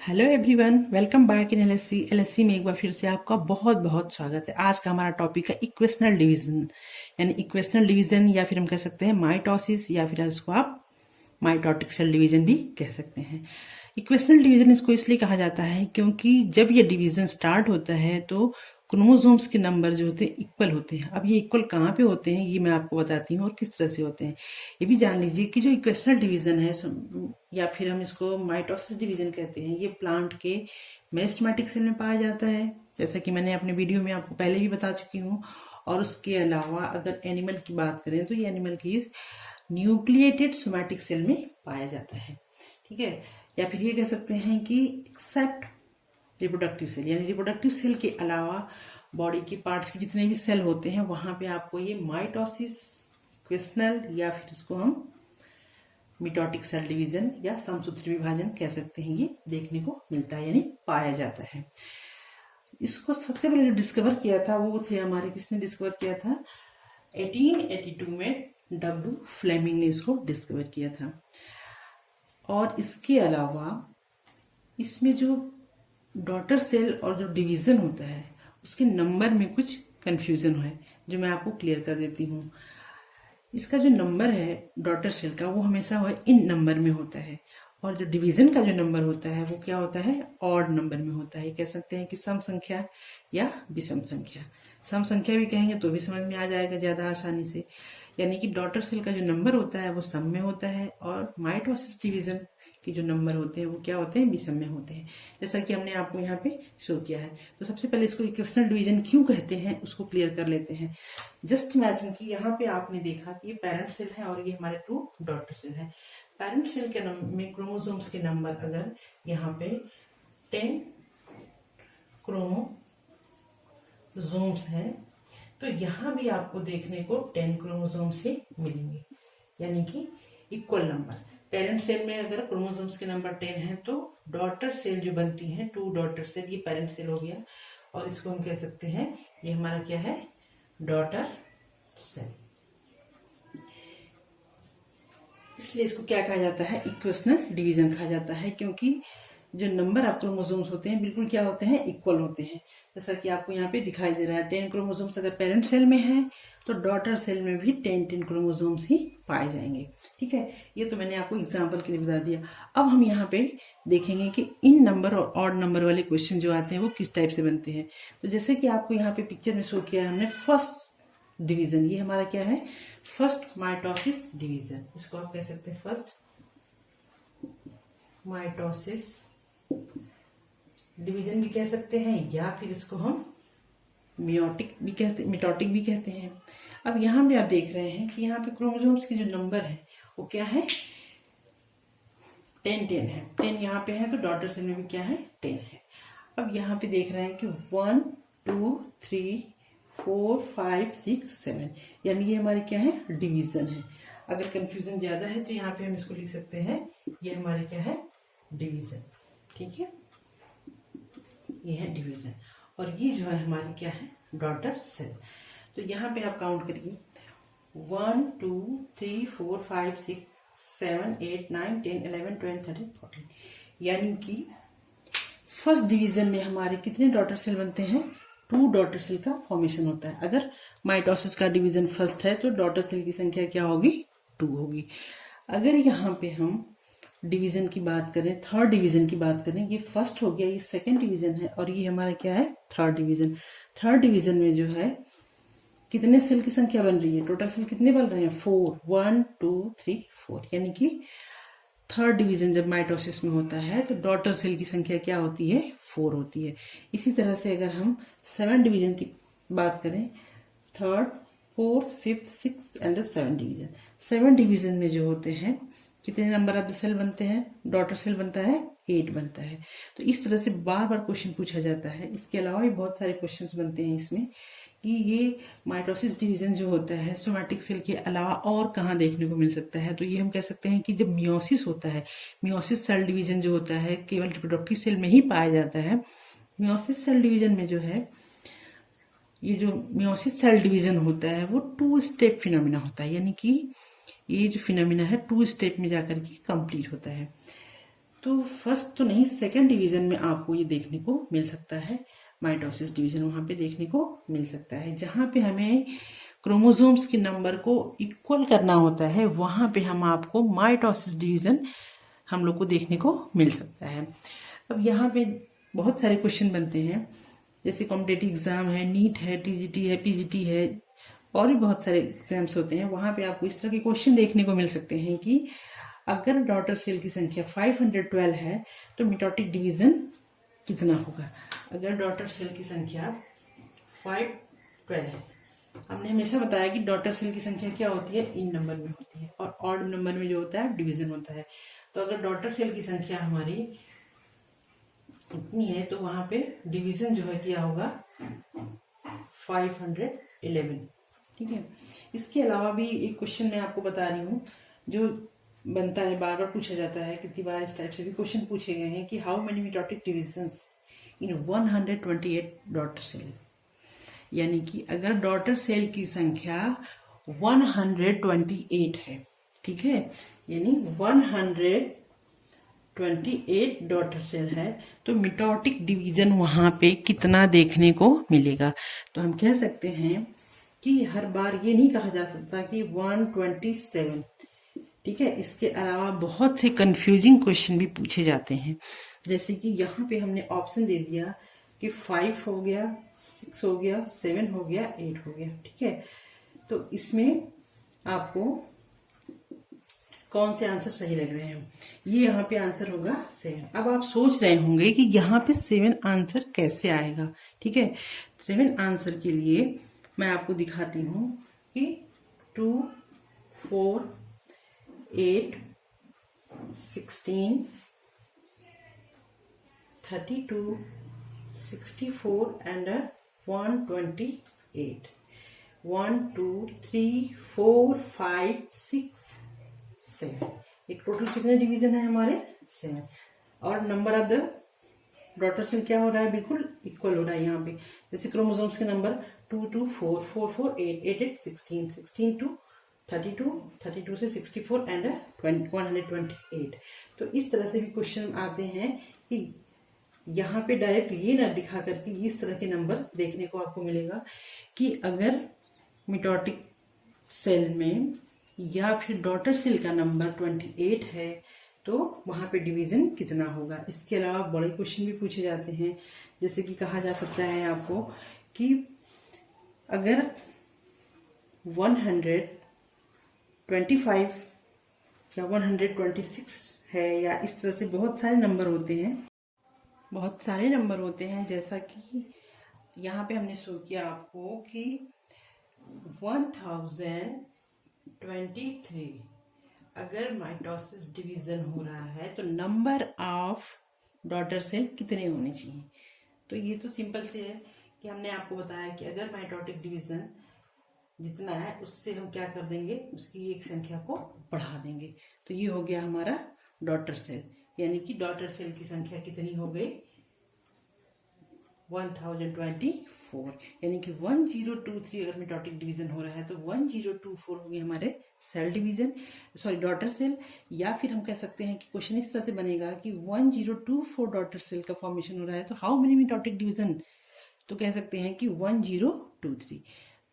Hello everyone, welcome back in LSC में एक बार फिर से आपका बहुत बहुत स्वागत है। आज का हमारा टॉपिक है इक्वेशनल डिवीजन, यानी इक्वेशनल डिवीजन या फिर हम कह सकते हैं माइटोसिस या फिर इसको आप माइटोटिक सेल डिवीजन भी कह सकते हैं। इक्वेशनल डिवीजन इसको इसलिए कहा जाता है क्योंकि जब ये डिवीजन स्टार्ट होता है तो क्रोमोसोम्स के नंबर जो होते हैं इक्वल होते हैं। अब ये इक्वल कहाँ पे होते हैं ये मैं आपको बताती हूँ और किस तरह से होते हैं ये भी जान लीजिए कि जो इक्वेशनल डिवीजन है या फिर हम इसको माइटोसिस डिवीजन कहते हैं, ये प्लांट के मेरिस्टेमेटिक सेल में पाया जाता है, जैसा कि मैंने अपने वीडियो में आपको पहले भी बता चुकी हूँ। और उसके अलावा अगर एनिमल की बात करें तो ये एनिमल की न्यूक्लिएटेड सोमैटिक सेल में पाया जाता है, ठीक है। या फिर ये कह सकते हैं कि एक्सेप्ट रिप्रोडक्टिव सेल, यानी रिप्रोडक्टिव सेल के अलावा बॉडी के पार्ट्स के जितने भी सेल होते हैं वहां पे आपको ये माइटोसिस, इक्वेशनल या फिर इसको हम मिटोटिक सेल डिवीजन या समसूत्री विभाजन कह सकते हैं, ये देखने को मिलता है यानी पाया जाता है। इसको सबसे पहले जो डिस्कवर किया था वो थे हमारे, किसने डिस्कवर किया था? 1882 में डब्ल्यू फ्लेमिंग ने इसको डिस्कवर किया था। और इसके अलावा इसमें जो डॉटर सेल और जो डिवीजन होता है उसके नंबर में कुछ कंफ्यूजन है, जो मैं आपको क्लियर कर देती हूँ। इसका जो नंबर है डॉटर सेल का वो हमेशा इन नंबर में होता है, और जो डिवीजन का जो नंबर होता है वो क्या होता है? ऑड नंबर में होता है। कह सकते हैं कि सम संख्या या विषम संख्या। सम संख्या भी कहेंगे तो भी समझ में आ जाएगा ज़्यादा आसानी से, यानी कि डॉटर सेल का जो नंबर होता है वो सम में होता है, और माइटोसिस डिवीजन के जो नंबर होते हैं वो क्या होते हैं? विषम में होते हैं, जैसा कि हमने आपको यहाँ पे शो किया है। तो सबसे पहले इसको इक्वेशनल डिवीजन क्यों कहते हैं उसको क्लियर कर लेते हैं। जस्ट इमेजिन कि यहाँ पे आपने देखा कि ये पेरेंट सेल है और ये हमारे 2 डॉटर सेल है। पेरेंट सेल के में क्रोमोसोम्स के नंबर अगर यहाँ पे 10 क्रोमोसोम्स हैं तो यहाँ भी आपको देखने को 10 क्रोमोसोम्स ही मिलेंगे, यानी कि इक्वल नंबर। पेरेंट सेल में अगर क्रोमोसोम्स के नंबर 10 है तो डॉटर सेल जो बनती है 2 डॉटर सेल, ये पेरेंट सेल हो गया, और इसको हम कह सकते हैं ये हमारा क्या है? Daughter cell. इसलिए इसको क्या कहा जाता है? इक्वेशनल डिवीजन कहा जाता है, क्योंकि जो नंबर ऑफ क्रोमोसोम्स होते हैं बिल्कुल क्या होते हैं? इक्वल होते हैं। जैसा कि आपको यहाँ पे दिखाई दे रहा है 10 क्रोमोसोम्स अगर पेरेंट सेल में है तो डॉटर सेल में भी 10 क्रोमोसोम्स ही पाए जाएंगे, ठीक है। ये तो मैंने आपको एग्जांपल के लिए बता दिया। अब हम यहाँ पे देखेंगे कि इन नंबर और ऑड नंबर वाले क्वेश्चन जो आते हैं वो किस टाइप से बनते हैं। तो जैसे कि आपको यहाँ पे पिक्चर में शो किया है हमने फर्स्ट डिवीजन, ये हमारा क्या है? First mitosis division. इसको आप कह सकते हैं फर्स्ट माइटोसिस डिवीजन भी कह सकते हैं, या फिर इसको हम मिटोटिक भी कहते हैं। अब यहाँ भी आप देख रहे हैं कि यहाँ पे क्रोमोसोम्स के जो नंबर है वो क्या है? 10 है। 10 यहाँ पे है तो डॉटर सेल में भी क्या है? 10 है। अब यहाँ पे देख रहे हैं कि 1 2 3 4 5 6 7, यानी ये हमारे क्या है? डिवीजन है। अगर कंफ्यूजन ज्यादा है तो यहाँ पे हम इसको लिख सकते हैं ये हमारे क्या है? डिवीजन, ठीक है। ये है डिवीजन, और ये जो है हमारी क्या है? Daughter cell. तो यहाँ पे आप काउंट करिए 1 2 3 4 5 6 7 8 9 10 11 12 13 14, यानी कि फर्स्ट डिवीजन में हमारे कितने डॉटर सेल बनते हैं? 2 डॉटर सेल का फॉर्मेशन होता है। अगर माइटोसिस का डिवीजन फर्स्ट है तो डॉटर सेल की संख्या क्या होगी? 2 होगी। अगर यहाँ पे हम डिवीजन की बात करें, थर्ड डिवीजन की बात करें, ये फर्स्ट हो गया, ये सेकंड डिवीजन है, और ये हमारा क्या है? Third division. थर्ड डिवीजन में जो है कितने सेल की संख्या बन रही है? टोटल सेल कितने बन रहे हैं? 4, 1 2 3 4, यानी कि थर्ड डिवीजन जब माइटोसिस में होता है तो डॉटर सेल की संख्या क्या होती है? 4 होती है। इसी तरह से अगर हम 7 डिवीजन की बात करें, third, fourth, fifth, six and 7 division. 7 division में जो होते हैं कितने नंबर ऑफ द सेल बनते हैं? डॉटर सेल बनता है 8 बनता है। तो इस तरह से बार बार क्वेश्चन पूछा जाता है। इसके अलावा भी बहुत सारे क्वेश्चंस बनते हैं इसमें कि ये माइटोसिस डिवीजन जो होता है सोमैटिक सेल के अलावा और कहाँ देखने को मिल सकता है। तो ये हम कह सकते हैं कि जब मियोसिस होता है, मियोसिस सेल डिवीजन जो होता है केवल रिप्रोडक्टिव सेल में ही पाया जाता है। मियोसिस सेल डिवीजन में जो है, ये जो मियोसिस सेल डिवीजन होता है वो 2 स्टेप फिनोमिना होता है, यानी कि ये जो फिनोमिना है 2 स्टेप में जाकर के कंप्लीट होता है। तो फर्स्ट तो नहीं, सेकंड डिवीजन में आपको ये देखने को मिल सकता है, माइटोसिस डिवीजन वहां पे देखने को मिल सकता है, जहां पे हमें क्रोमोसोम्स के नंबर को इक्वल करना होता है, वहां पे हम आपको माइटोसिस डिवीजन हम लोग को देखने को मिल सकता है। अब यहाँ पे बहुत सारे क्वेश्चन बनते हैं, जैसे कॉम्पिटेटिव एग्जाम है, नीट है, टीजीटी है, पीजीटी है, और भी बहुत सारे एग्जाम्स होते हैं, वहां पे आपको इस तरह के क्वेश्चन देखने को मिल सकते हैं कि अगर डॉटर सेल की संख्या 512 है तो मिटोटिक डिवीजन कितना होगा। अगर डॉटर सेल की संख्या 512 है, हमने हमेशा बताया कि डॉटर सेल की संख्या क्या होती है, इन नंबर में होती है, और ऑड नंबर में जो होता है डिवीजन होता है। तो अगर डॉटर सेल की संख्या हमारी इतनी है तो वहां पे डिवीजन जो है क्या होगा, 511। ठीक है। इसके अलावा भी एक क्वेश्चन मैं आपको बता रही हूँ जो बनता है, बार बार पूछा जाता है, कितनी बार इस टाइप से भी क्वेश्चन पूछे गए हैं कि how many mitotic divisions in 128 daughter cell. यानी कि अगर डॉटर सेल की संख्या 128 है, ठीक है, यानी 128 डॉटर सेल है, तो मिटोटिक डिवीजन वहां पे कितना देखने को मिलेगा। तो हम कह सकते हैं कि हर बार ये नहीं कहा जा सकता कि 127, ठीक है। इसके अलावा बहुत से कंफ्यूजिंग क्वेश्चन भी पूछे जाते हैं, जैसे कि यहाँ पे हमने ऑप्शन दे दिया कि 5 हो गया, 6 हो गया, 7 हो गया, 8 हो गया, ठीक है। तो इसमें आपको कौन से आंसर सही लग रहे हैं, ये यहाँ पे आंसर होगा 7। अब आप सोच रहे होंगे कि यहाँ पे 7 आंसर कैसे आएगा, ठीक है। 7 आंसर के लिए मैं आपको दिखाती हूँ कि 2, 4, 8, 16, 32, 64 and 128। 1, 2, 3, 4, 5, 6, 7। एक टोटल कितने डिवीजन है हमारे, 7। और number of the daughter cell क्या हो रहा है, बिल्कुल इक्वल हो रहा है यहाँ पे। जैसे क्रोमोसोम्स के नंबर 2 2 4 4 4 8 8 8 16 16 to 32 32 से 64 एंड 128। तो इस तरह से भी क्वेश्चन आते हैं कि यहाँ पे डायरेक्ट ये ना दिखा करके इस तरह के नंबर देखने को आपको मिलेगा कि अगर मिटोटिक सेल में या फिर डॉटर सेल का नंबर 28 है तो वहां पे डिवीजन कितना होगा। इसके अलावा बड़े क्वेश्चन भी पूछे जाते हैं, जैसे कि कहा जा सकता है आपको कि अगर 125 या 126 है, या इस तरह से बहुत सारे नंबर होते हैं, बहुत सारे नंबर होते हैं। जैसा कि यहाँ पे हमने शो किया आपको कि 1023 अगर माइटोसिस डिवीजन हो रहा है तो नंबर ऑफ डॉटर सेल कितने होने चाहिए। तो ये तो सिंपल से है कि हमने आपको बताया कि अगर माइटोटिक डिवीजन जितना है उससे हम क्या कर देंगे, उसकी एक संख्या को बढ़ा देंगे। तो ये हो गया हमारा डॉटर सेल, यानी कि डॉटर सेल की संख्या कितनी हो गई, 1024। यानी कि 1023 अगर मिटोटिक डिवीजन हो रहा है तो 1024 हो गए हमारे cell division, sorry daughter cell. या फिर हम कह सकते हैं कि क्वेश्चन इस तरह से बनेगा कि 1024 डॉटर सेल का फॉर्मेशन हो रहा है तो हाउ मेनी मिटोटिक डिवीजन, तो कह सकते हैं कि 1023।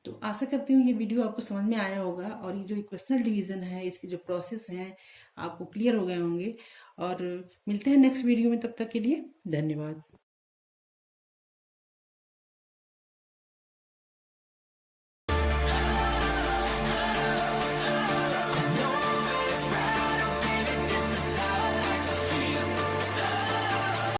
तो आशा करती हूँ ये वीडियो आपको समझ में आया होगा, और ये जो इक्वेशनल डिवीजन है इसके जो प्रोसेस हैं आपको क्लियर हो गए होंगे। और मिलते हैं नेक्स्ट वीडियो में, तब तक के लिए धन्यवाद।